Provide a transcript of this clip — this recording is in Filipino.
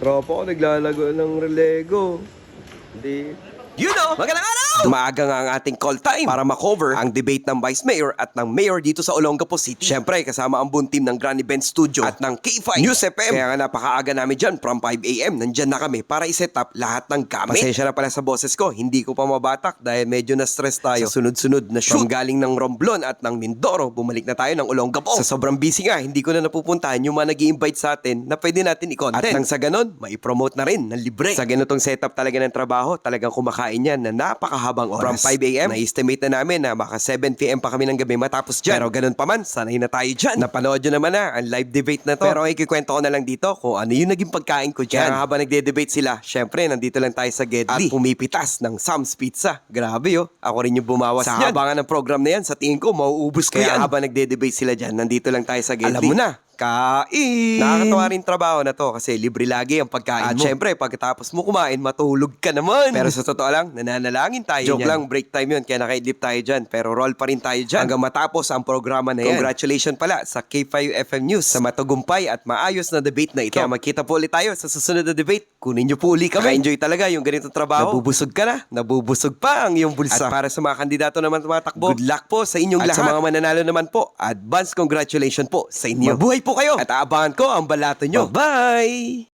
Tropa ko naglalago ng relego. Hindi. You know, magandang araw! Maaga nga ang ating call time para makover ang debate ng Vice Mayor at ng Mayor dito sa Olongapo City. Siyempre, kasama ang buong team ng Granny Ben Studio at ng K5 News FM. Kaya nga napakaaga namin dyan from 5 a.m. Nandyan na kami para iset up lahat ng gamit. Pasensya na pala sa boses ko, hindi ko pa mabatak dahil medyo na-stress tayo sa sunod-sunod na shoot. From galing ng Romblon at ng Mindoro, bumalik na tayo ng Olongapo. Sa sobrang busy nga, hindi ko na napupuntahan yung mga nag-i-invite sa atin na pwede natin i-content. At nang sa ganon, maipromote na rin ng libre. Sa ganitong setup talaga ng trabaho, talagang kumakain yan na napakahabang oras. From 5 a.m., na-estimate na namin na maka 7 p.m. pa kami ng gabi matapos dyan. Pero ganun pa man, sanay na tayo dyan. Napanood nyo naman na ang live debate na to. Pero ikikwento ko na lang dito kung ano yung naging pagkain ko dyan. Kaya habang nagde-debate sila, syempre, nandito lang tayo sa Gedli. At pumipitas ng Sam's Pizza. Grabe yo, ako rin yung bumawas sa niyan. Sa habangan ng program na yan, sa tingin ko, mauubos ko yan. Kaya habang nagde-debate sila dyan, nandito lang tayo sa Gedli. Alam mo na, kain! Nakakatawa rin trabaho na to kasi libre lagi ang pagkain mo. At syempre, pagkatapos mo kumain, matulog ka naman. Pero sa totoo lang, nananalangin tayo. Joke lang, break time yun, kaya nakaidlip tayo dyan. Pero roll pa rin tayo dyan hanggang matapos ang programa na yan. Congratulations pala sa K5 FM News sa matagumpay at maayos na debate na ito. Kaya magkita po ulit tayo sa susunod na debate. Kunin nyo po ulit kami. Enjoy talaga yung ganitong trabaho. Nabubusog ka na, nabubusog pa ang iyong bulsa. At para sa mga kandidato naman tumatakbo, good luck po sa inyong lahat. At sa mga mananalo naman po, advance congratulations po sa inyo. Mabuhay po kayo at aabangan ko ang balato nyo. Bye!